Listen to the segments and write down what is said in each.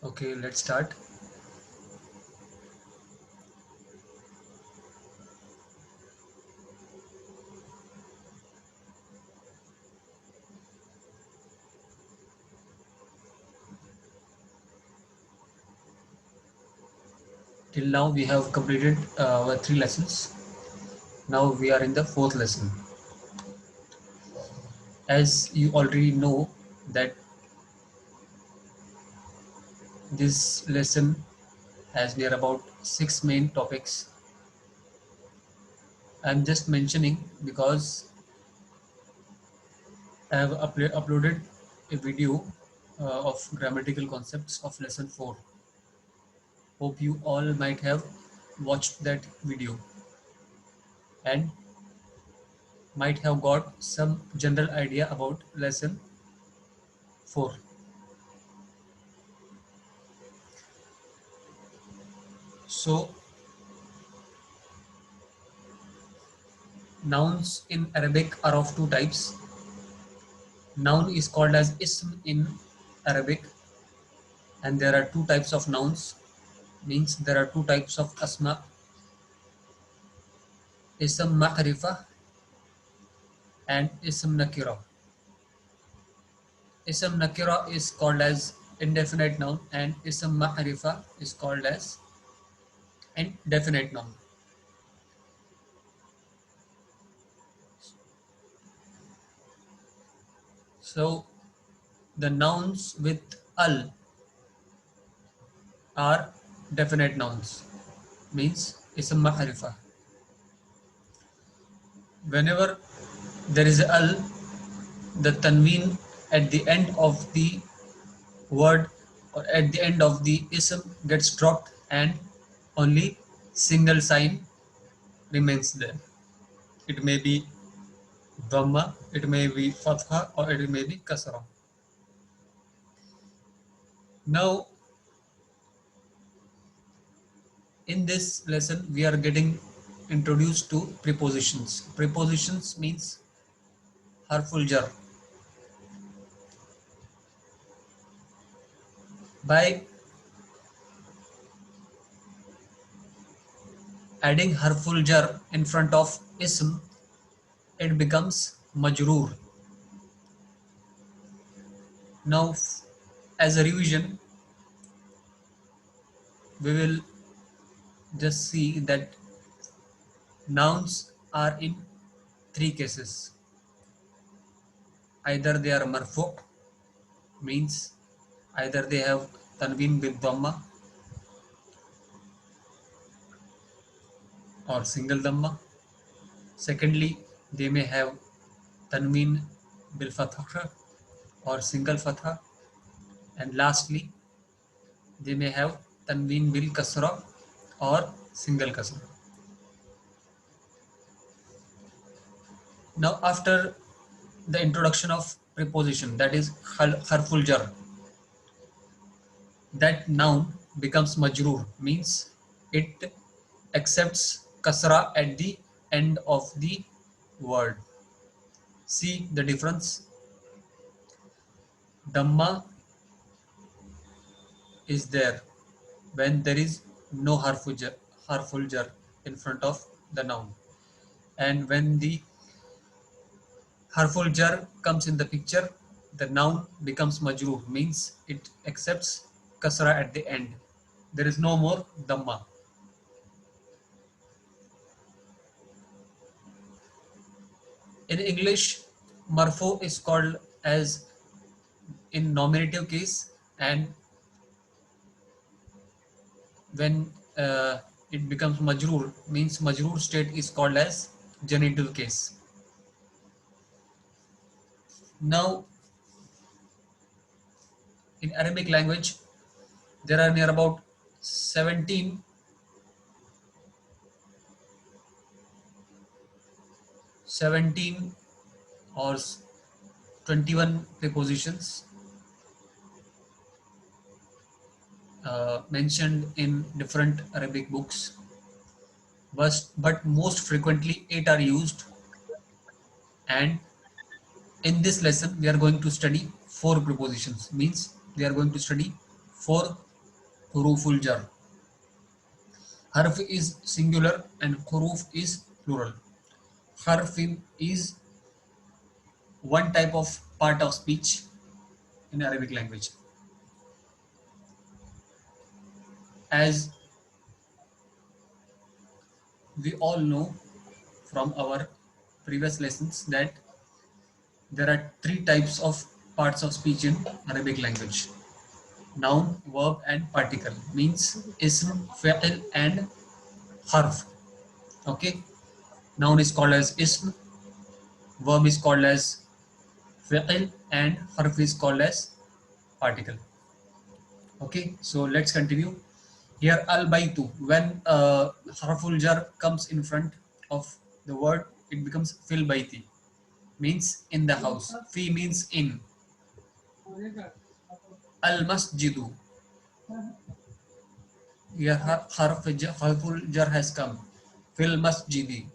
Okay, let's start. Till now we have completed our 3 lessons. Now we are in the 4th lesson. As you already know that this lesson has near about 6 main topics. I'm just mentioning because I have uploaded a video of grammatical concepts of lesson 4. Hope you all might have watched that video and might have got some general idea about lesson 4. So, nouns in Arabic are of 2 types. Noun is called as ism in Arabic, and there are 2 types of nouns. Means there are 2 types of asma: ism ma'rifa and ism nakira. Ism nakira is called as indefinite noun, and ism ma'rifa is called as indefinite noun. So the nouns with al are definite nouns, means ism ma'rifa. Whenever there is al, the tanween at the end of the word or at the end of the ism gets dropped and only single sign remains there. It may be dhamma, it may be fatha, or it may be kasra. Now in this lesson we are getting introduced to prepositions. Prepositions means harful jar. By adding harful jar in front of ism, it becomes majroor. Now, as a revision, we will just see that nouns are in 3 cases. Either they are marfu, means either they have tanween with dhamma or single dhamma. Secondly, they may have tanween bil fatha or single fatha. And lastly, they may have tanween bil kasra or single kasra. Now, after the introduction of preposition, that is harful jar, that noun becomes majroor, means it accepts kasra at the end of the word. See the difference. Dhamma is there when there is no harful jar in front of the noun, and when the harful jar comes in the picture, the noun becomes majroor, means it accepts kasra at the end. There is no more dhamma. In English, marfu is called as in nominative case, and when it becomes majroor, means majroor state is called as genitive case. Now, in Arabic language, there are near about 17 or 21 prepositions mentioned in different Arabic books, but most frequently 8 are used. And in this lesson we are going to study 4 prepositions, means we are going to study 4 huruful jar. Harf is singular and huruf is plural. Harfin is one type of part of speech in Arabic language. As we all know from our previous lessons that there are three types of parts of speech in Arabic language: noun, verb, and particle. Means ism, fi'l, and harf. Okay, noun is called as ism, verb is called as fi'l, and harf is called as particle. Okay, so let's continue. Here al baitu, when harful jar comes in front of the word, it becomes fil baiti, means in the house. Fi means in. Al masjidu, here harful jar has come. Fil masjidi,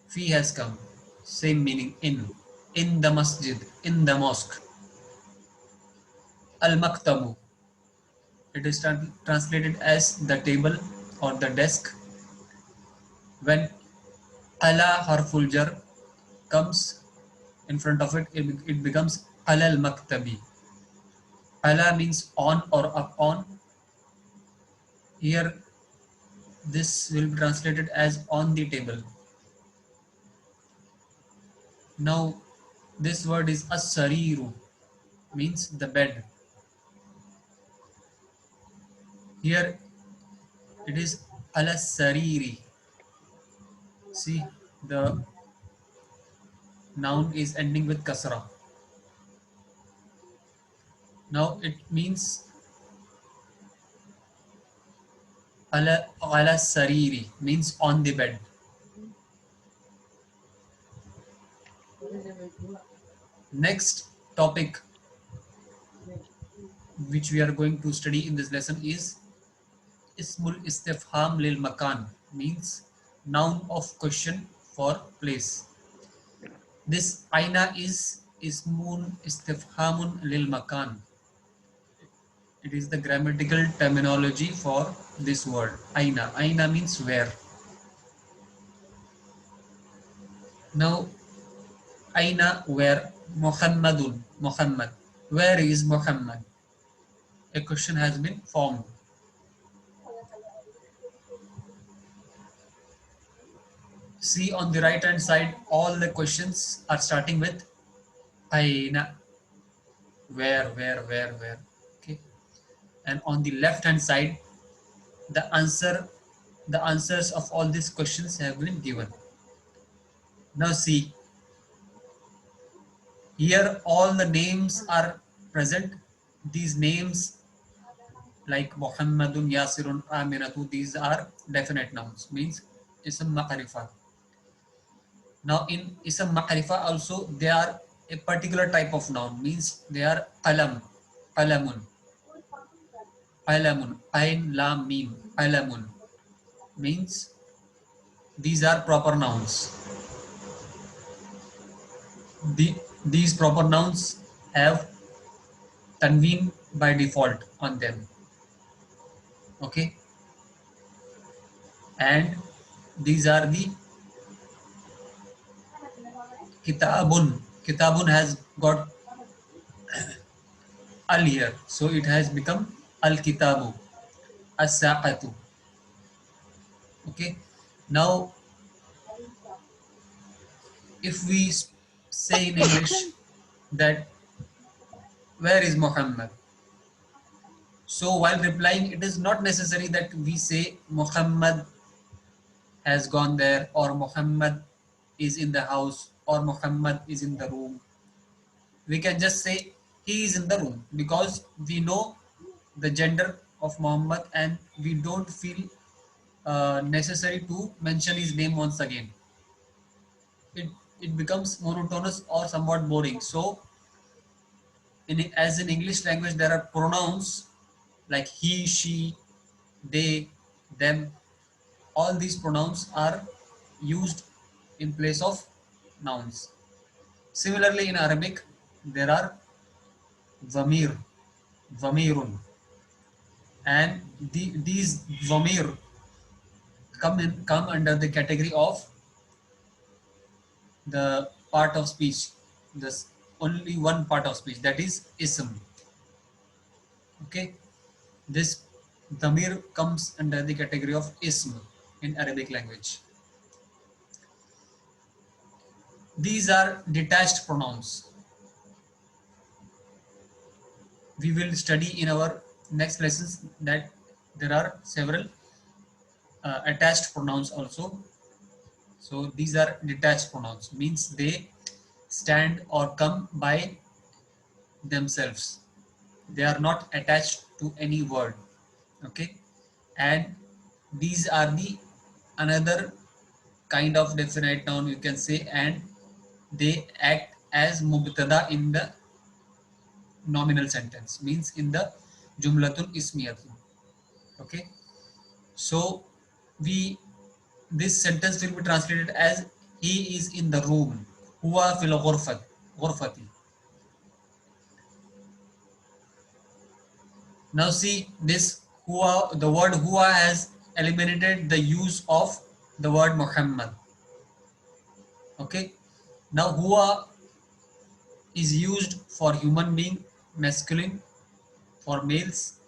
fi has come, same meaning in the masjid, in the mosque. Al maktabu, it is translated as the table or the desk. When ala harful jar comes in front of it, it becomes alal maktabi. Ala means on or upon. Here, this will be translated as on the table. Now, this word is as-sariru, means the bed. Here, it is ala sariri. See, the noun is ending with kasra. Now, it means ala sariri, means on the bed. Next topic which we are going to study in this lesson is Ismul istifham lil makan, means noun of question for place. This aina is ismun istifhamun lil makan. It is the grammatical terminology for this word. Aina. Aina means where. Now, aina, where? Muhammadun. Muhammad. Where is Muhammad? A question has been formed. See, on the right hand side, all the questions are starting with aina. Where. Okay. And on the left hand side, the answers of all these questions have been given. Now see, here all the names are present. These names like Muhammadun, Yasirun, Aminatu, these are definite nouns, means ism ma'rifa. Now in ism ma'rifa also they are a particular type of noun, means they are qalam, qalamun, qalamun, ain, lam, mim, qalamun, means these are proper nouns. These proper nouns have tanween by default on them. Okay, and these are the kitabun. Kitabun has got al here, so it has become al kitabu, as-saqatu. Okay, now if we say in English that where is Muhammad, so while replying, it is not necessary that we say Muhammad has gone there, or Muhammad is in the house, or Muhammad is in the room. We can just say he is in the room, because we know the gender of Muhammad and we don't feel necessary to mention his name once again. It becomes monotonous or somewhat boring. So as in English language, there are pronouns like he, she, they, them. All these pronouns are used in place of nouns. Similarly, in Arabic, there are dhamir, dhamirun. and these dhamir come under the category of the part of speech, this only one part of speech, that is ism. Okay, this dhamir comes under the category of ism in Arabic language. These are detached pronouns. We will study in our next lessons that there are several attached pronouns also. So these are detached pronouns, means they stand or come by themselves. They are not attached to any word. Okay, and these are the another kind of definite noun you can say, and they act as mubtada in the nominal sentence, means in the jumlatun ismiyatun. Okay, so we this sentence will be translated as he is in the room. Huwa fil ghurfati. Now see this huwa, the word huwa has eliminated the use of the word Muhammad. Okay, now huwa is used for human being, masculine, for males,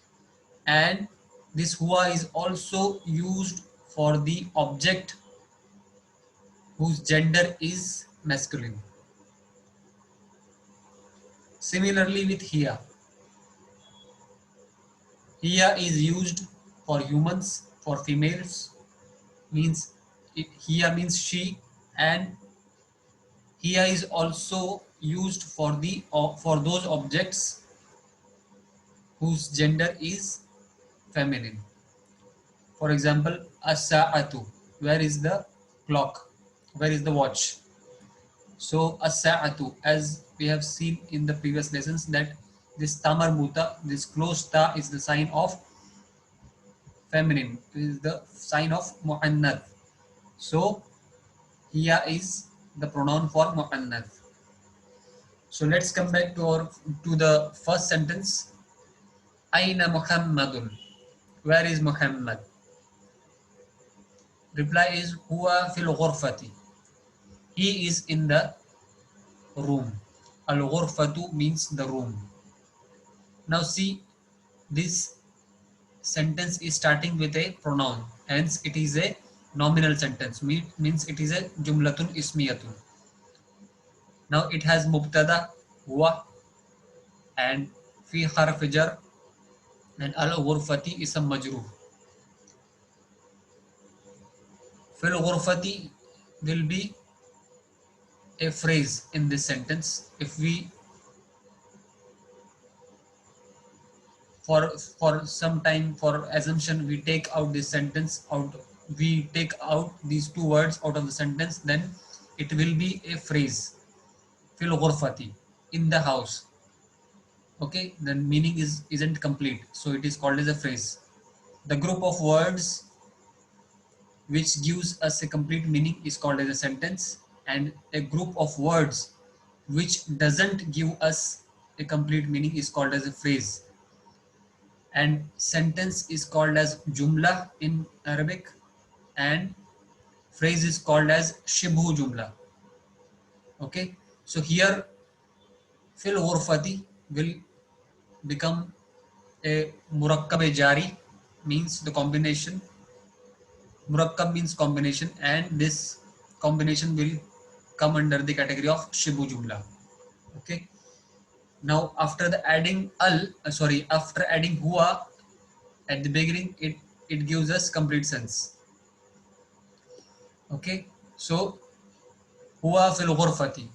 and this huwa is also used for the object whose gender is masculine. Similarly with hiya, hiya is used for humans, for females, means hiya means she, and hiya is also used for the for those objects whose gender is feminine. For example, as-sa'atu, where is the clock? Where is the watch? So as-sa'atu, as we have seen in the previous lessons, that this tamarbuta, this closed ta is the sign of feminine, it is the sign of mu'annath. So hiya is the pronoun for mu'annath. So let's come back to the first sentence. Aina Muhammadun? Where is Muhammad? Reply is huwa fil ghurfati. He is in the room. Al ghurfatu means the room. Now see, this sentence is starting with a pronoun, hence it is a nominal sentence, means it is a jumlatun ismiyatun. Now it has mubtada huwa and fi harf jar, and al ghurfati is a majrur. Fil ghurfati will be a phrase in this sentence. If we for some time, for assumption, we take out this sentence out, we take out these two words out of the sentence, then it will be a phrase. Fil ghurfati, in the house. Okay, the meaning isn't complete, so it is called as a phrase. The group of words which gives us a complete meaning is called as a sentence, and a group of words which doesn't give us a complete meaning is called as a phrase. And sentence is called as jumla in Arabic, and phrase is called as shibhu jumla. Okay, so here fil ghurfati will become a murakkab jari, means the combination. Murakkab means combination, and this combination will come under the category of shibhu jumla. Okay, now after the adding after adding huwa at the beginning, it gives us complete sense. Okay, so huwa fil ghurfati,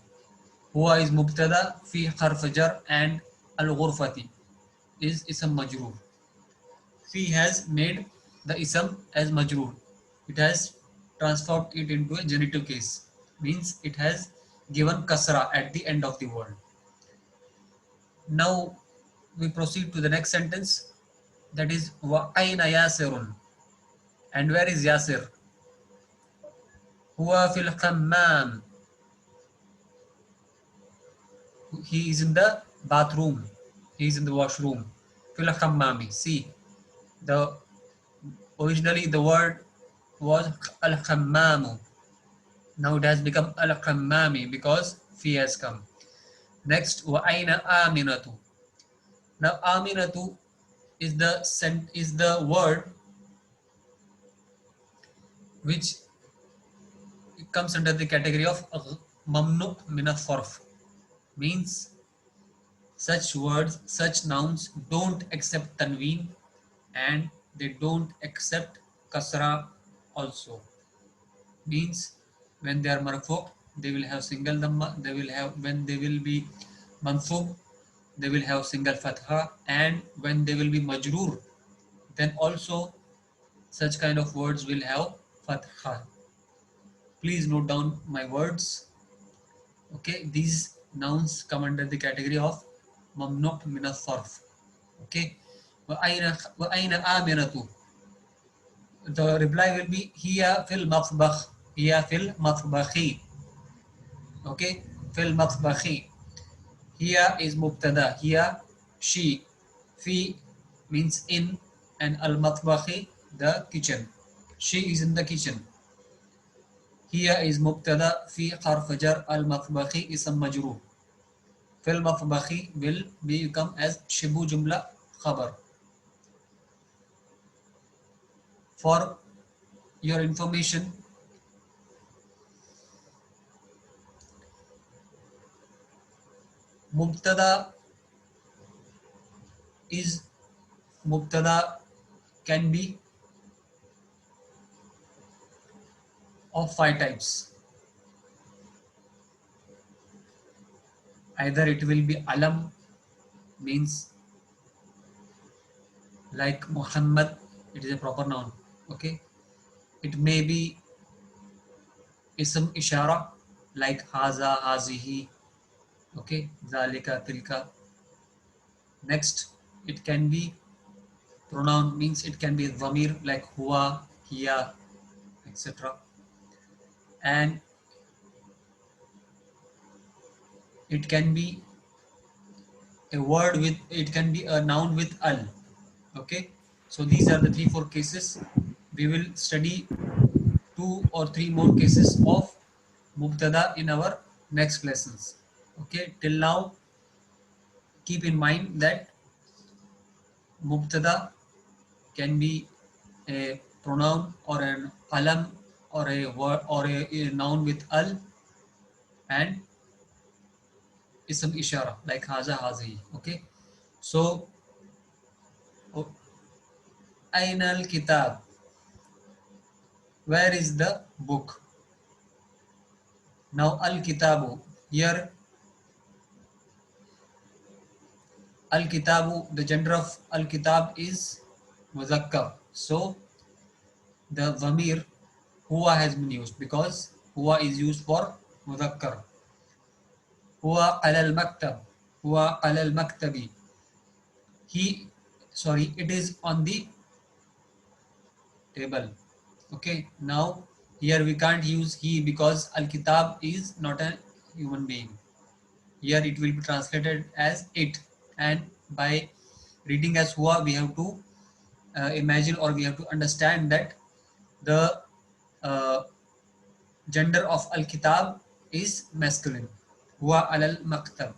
huwa is mubtada fi harf jar, and al ghurfati is ism majroor. Fi has made the ism as majroor, it has transformed it into a genitive case, means it has given kasra at the end of the word. Now we proceed to the next sentence, that is wa aina yasirun, and where is Yasir? Huwa fil hammam, he is in the bathroom, he is in the washroom. Fil hammami, see, The originally the word was al-khammamu. Now it has become al-khammami because fi has come. Next, wa aina aminatu. Now aminatu is the word which comes under the category of mamnu min al-sarf. Means such words, such nouns don't accept tanween and they don't accept kasra also. Means when they are marfu, they will have single dhamma. They will have when they will be mansub, they will have single fatha, and when they will be majroor, then also such kind of words will have fatha. Please note down my words. Okay, these nouns come under the category of mamnu min al-sarf. Okay, wa aina aminatu. The reply will be hiya fil matbakh. Hiya fil matbakhi. Okay, fil matbakhi. Hiya is mubtada. Hiya, she. Fi means in, and al matbakhi the kitchen. She is in the kitchen. Hiya is mubtada. Fi harf jar, al matbakhi is a majrur. Fil matbakhi will become as shibu jumla khabar. For your information, mubtada is mubtada can be of five types. Either it will be alam, means like Muhammad, it is a proper noun. Okay, it may be ism ishara like haza, hazihi. Okay, zalika, tilka. Next, it can be pronoun, means it can be dhamir like huwa, hiya, etc. And it can be a word with, it can be a noun with al. Okay, so these are the 3-4 cases. We will study 2 or 3 more cases of mubtada in our next lessons. Okay, till now keep in mind that mubtada can be a pronoun or an alam or a word or a noun with al, and ism ishara like haza, hazi. Okay, so aina al kitab, where is the book? Now al kitabu, here al kitabu, the gender of al kitab is muzakkar. So the dhamir huwa has been used because huwa is used for muzakkar. Huwa ala al maktab, huwa ala al maktabi. He, sorry, it is on the table. Okay, now here we can't use he because al kitab is not a human being. Here it will be translated as it, and by reading as huwa we have to imagine, or we have to understand that the uh, gender of al-kitab is masculine. Huwa alal maktab.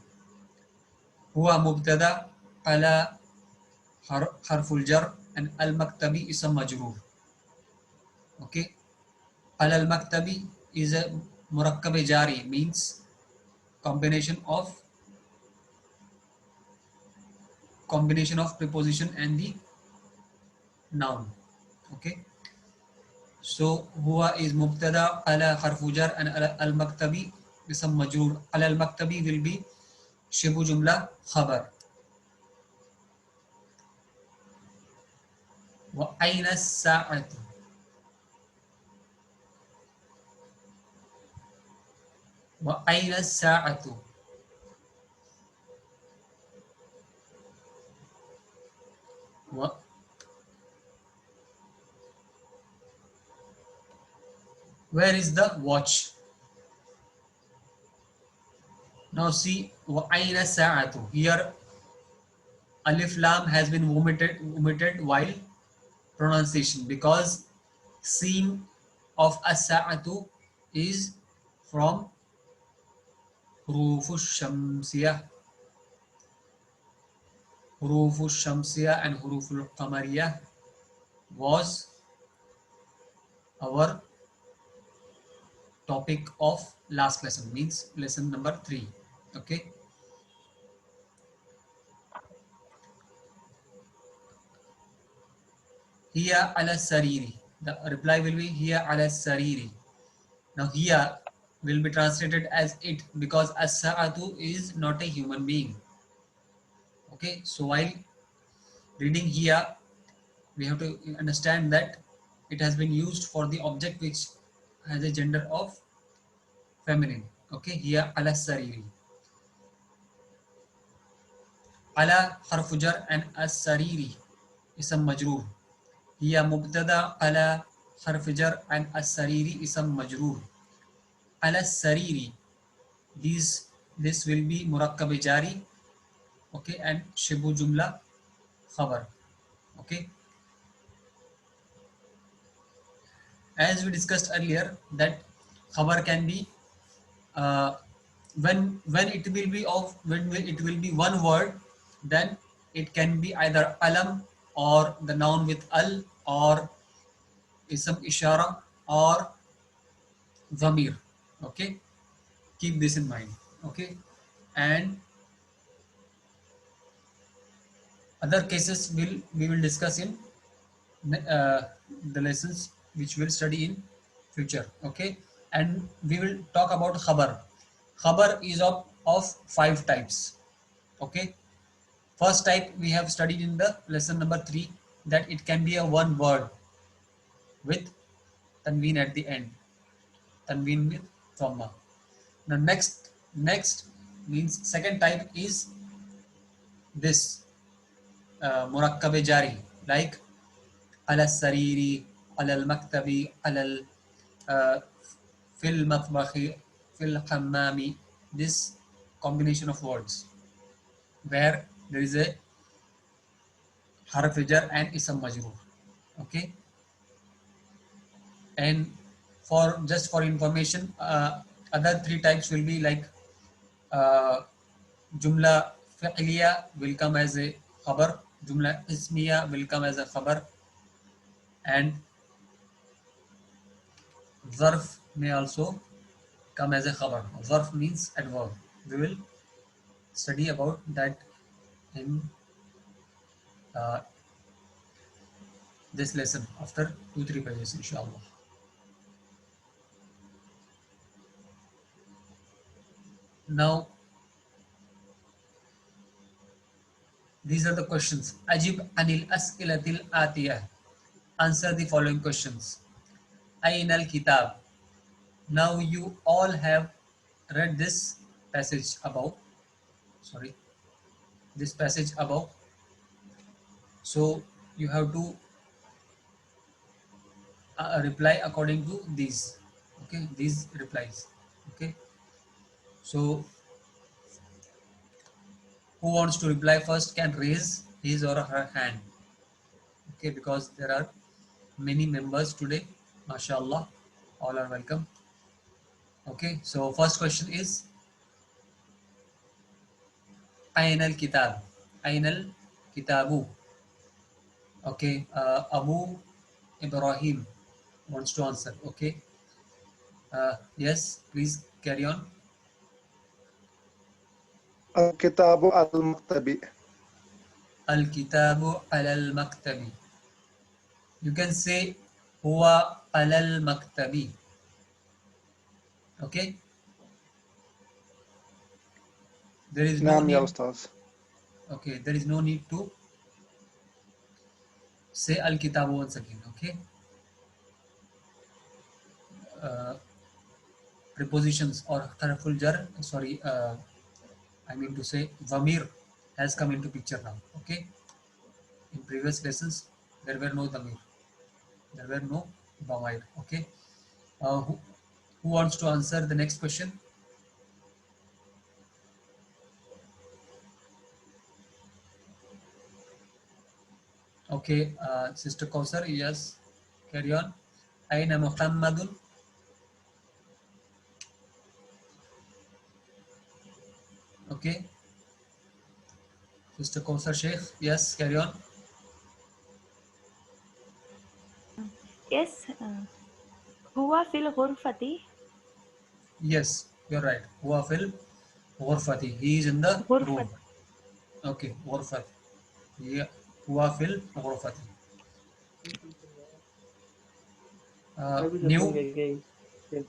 Huwa mubtada, ala harful jar, and al-maktabi is a majroor. Okay. Alal maktabi is a murakkab jari, means combination of preposition and the noun. Okay. So huwa is mubtada, ala harfu jar, and al maktabi is a majroor. Ala al maktabi will be shibu jumla khabar. Wa aina sa'atu. Wa aina sa'atu. Wa, where is the watch? Now see, wa aina sa'atu. Here alif lam has been omitted while pronunciation, because seam of as-sa'atu is from hurufu shamsiyah, and huruful qamariyah was our topic of last lesson, means lesson number 3. Okay, hiya ala sariri, the reply will be hiya ala sariri. Now hiya will be translated as it, because as-sa'atu is not a human being. Okay, so while reading here we have to understand that it has been used for the object which has a gender of feminine. Okay, here ala sariri. Ala harfu jar and as-sariri ism majroor. Here mubtada ala harfu jar and as-sariri ism majroor. Ala sariri, this will be murakkab jari. Okay, and shibu jumla khabar. Okay, as we discussed earlier that khabar can be when it will be of when it will be one word, then it can be either alam or the noun with al, or ism ishara, or dhamir. Okay, keep this in mind. Okay, and other cases we will discuss in uh, the lessons which we'll study in future. Okay, and we will talk about khabar. Khabar is of 5 types. Okay, first type we have studied in the lesson number 3, that it can be a one word with tanween at the end, tanween with dhamma. Now next means second type is this murakkab jari, like ala sariri, ala al maktabi, ala al uh, fil matbakhi, fil hammami. This combination of words where there is a harf jar and ism majroor. Okay, and for just for information, other 3 types will be like uh, jumla fi'liya will come as a khabar, jumla ismiya will come as a khabar, and zarf may also come as a khabar. Zarf means adverb. We will study about that in uh, this lesson after 2-3 pages, inshallah. Now these are the questions. Ajib anil as'ilatil atiyah. Answer the following questions. Ayn al kitab. Now you all have read this passage above. Sorry, this passage above. So you have to reply according to these. Okay, these replies. Okay, so who wants to reply first can raise his or her hand. Okay, because there are many members today, mashallah, all are welcome. Okay, so first question is Ainal Kitab. Ainal Kitabu. Okay, Abu Ibrahim wants to answer. Okay, yes, please carry on. الكتاب على المكتب. Al Kitabu alal maktabi. You can say Huwa alal maktabi. Okay, there is no نعم يا need. أستاذ. Okay, there is no need to say Al Kitabu once again. Okay, prepositions or harful jar. Sorry, I mean to say dhamir has come into picture now. Okay, in previous lessons there were no dhamir, there were no dhamir. Okay, who wants to answer the next question? Okay, Sister Kausar, yes, carry on. Aina Muhammadun. Okay, Sister Kausar Sheikh, yes, carry on. Yes, هو في الغرفة. Yes, you're right. Huwa fil ghurfati. He is in the غرفة. room. Okay, ghurfati. Yeah, huwa fil ghurfati. Maybe New. something again. Yes.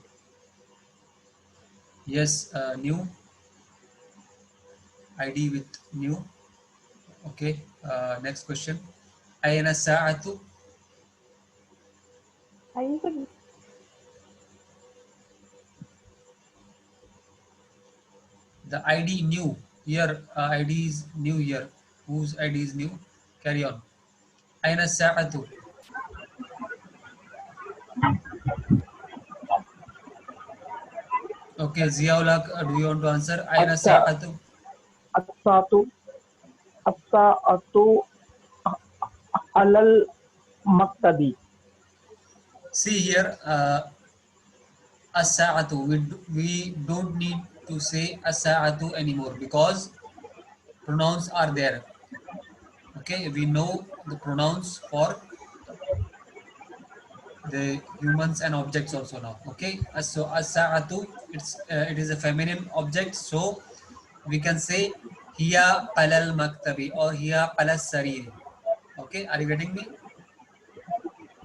Yes, new. ID with new. Okay, next question. Aina sa'atu. أيوة. The ID new. Here, ID is new here. Whose ID is new? Carry on. Aina sa'atu. Okay, Ziaulak, do you want to answer? Aina الساعة sa'atu. الساعة الساعة على المكتب. See here, as-sa'atu. We don't need to say as-sa'atu anymore because pronouns are there. Okay, we know the pronouns for the humans and objects also now. Okay, so as-sa'atu, it is a feminine object, so we can say hiya qalal maktabi or hiya qalas sariri. Okay, are you getting me?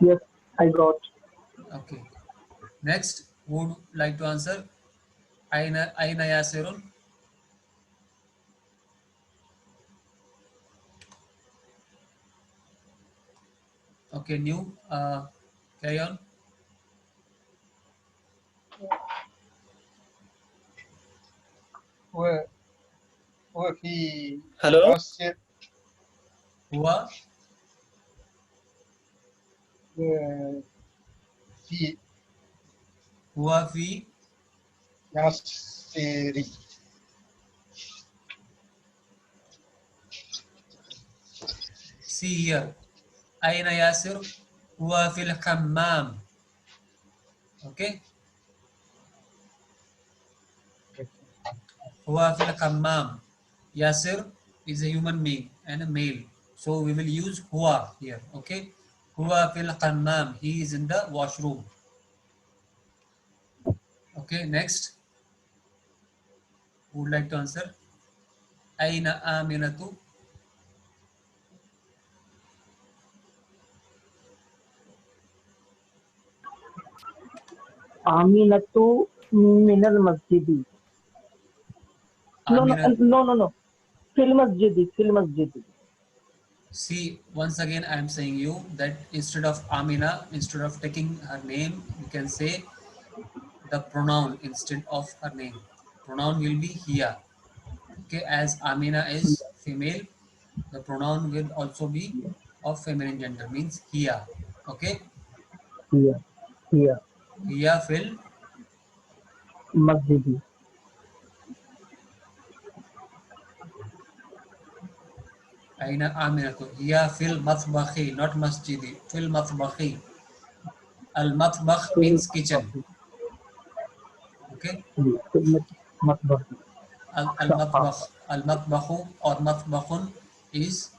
Yes, I got. Okay, next, who would like to answer? Aina yasirun. Okay, new, carry on. هو هو في Hello. ياسر Huwa في huwa fi. ياسري. See here, aina yasir. Huwa fil hammam. Okay, huwa fil hammam. Yasir is a human being and a male, so we will use huwa here. Okay, huwa fil hammam. He is in the washroom. Okay, next, who would like to answer? Aina aminatu. آمنة من المسجد. No, no, Aminat. no, no, no. في المسجد في المسجد. See, once again, I am saying you that instead of Amina, instead of taking her name, you can say the pronoun instead of her name. Pronoun will be hiya. Okay, as Amina is female, the pronoun will also be of feminine gender, means hiya. Okay, Here, here. hiya fil. مسجد. Aina Aminatu. Hiya fil matbakhi, not masjidi. Fil matbakhi. Al matbakh في means kitchen. Okay, المطبخ. al matbakh. Al matbakhu or matbakhun is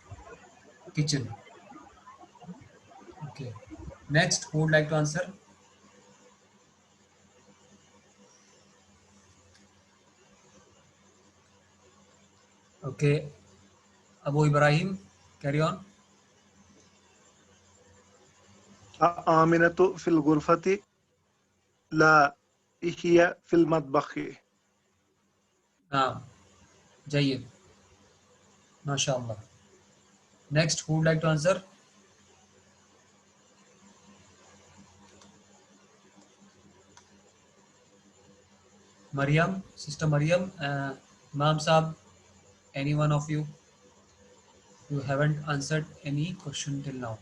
kitchen. Okay. Next, who would like to answer? Okay, Abu Ibrahim, carry on. آمنة في الغرفة. لا، هي في المطبخ. Ah, Jayyid. MashaAllah. Next, who would like to answer? Mariam, Sister Mariam, Imam Saab, any one of you? You haven't answered any question till now.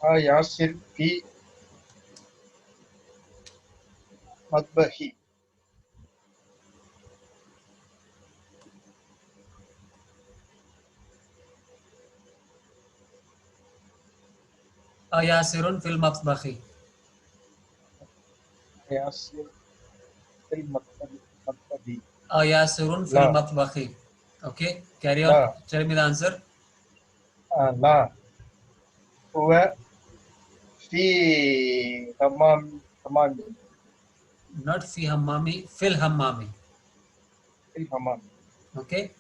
ياسر في مطبخي. Ayasirun fil matbakhi. ياسر في المكتب. Ayasirun fil لا matbakhi. Okay, carry on. لا Tell me the answer. لا هو في حمام Not fi hammami, fil hammami. في الحمام. Okay.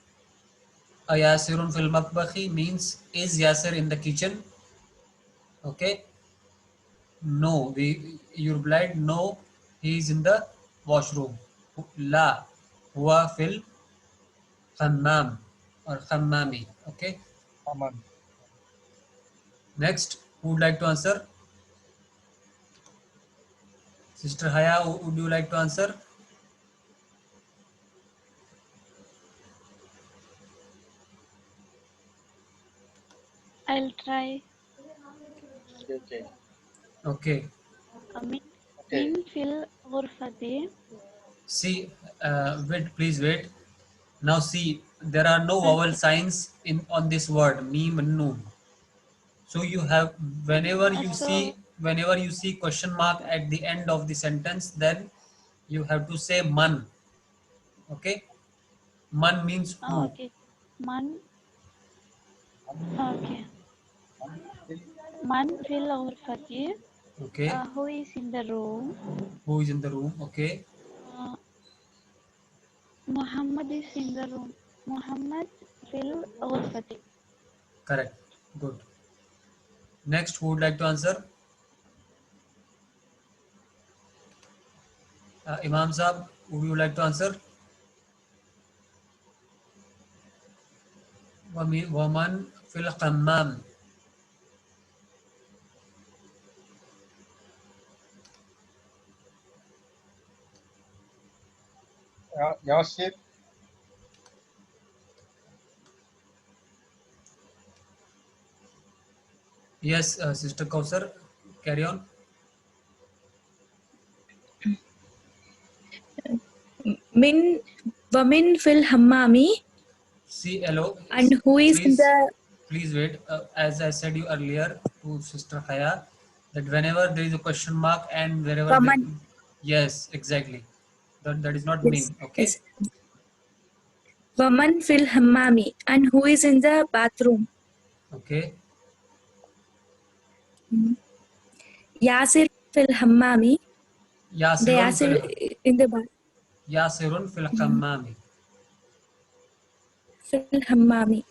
Ayasirun fil matbakhi means is Yasir in the kitchen? Okay. No, you replied no, he is in the washroom. La, huwa fil hammam or hammami. Okay. حمام. Next, who would like to answer? Sister Haya, would you like to answer? I'll try. Okay. Okay. Min Okay. min fil ghurfati. See, wait, please wait. Now see, there are no vowel signs in on this word, mim and noon. So you have So whenever you see question mark at the end of the sentence, then you have to say man. Okay, man means who. okay. Man من okay. في Man fil ghurfati. Okay, Who is in the room? who is in the room? Okay, Uh, Muhammad is in the room. Muhammad fil ghurfati. correct. Good. Next, who would like to answer? Imam Saab, would you like to answer? Waman fil qammam. ياسر Yes, Sister Kausar, carry on. Min Wamin fil hammami, See, hello. and who is in Please, the please wait. As I said you earlier to Sister Haya, that whenever there is a question mark and wherever the Waman? yes, exactly. That is not Yes, mean. Okay. yes. Waman fil hammami, and who is in the bathroom? Okay. Yasir fil hammami, the Yasirun fil Yasir in the bath. Yasirun fil qammami. Fil hammami.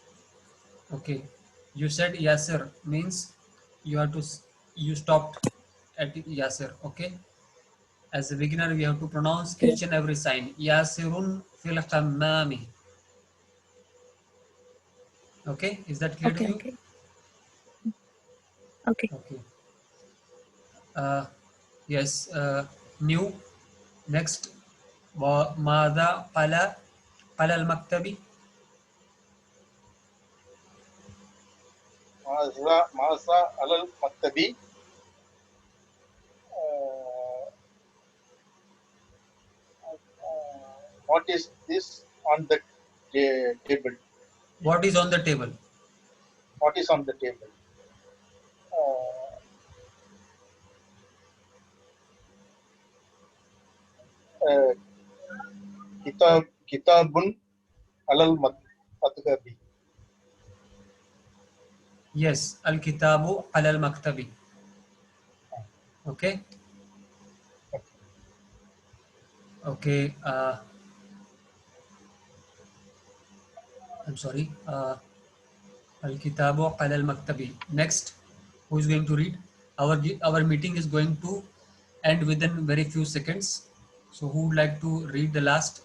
Okay. You said Yasir means you have to you stopped at Yasir. Okay. As a beginner, we have to pronounce Okay, each and every sign. Yasirun fil qammami. Okay. Is that clear to okay, you? okay, okay. Okay. Yes. New. Next. ماذا قال المكتبي. ماذا على المكتب. What is this on the table? What is on the table? What is on the table? كتاب على المكتب. Yes. Al-kitabu ala al-maktabi. Okay. Okay. I'm sorry. Al-kitabu ala al-maktabi. Next, who is going to read? Our meeting is going to end within very few seconds. So who would like to read the last?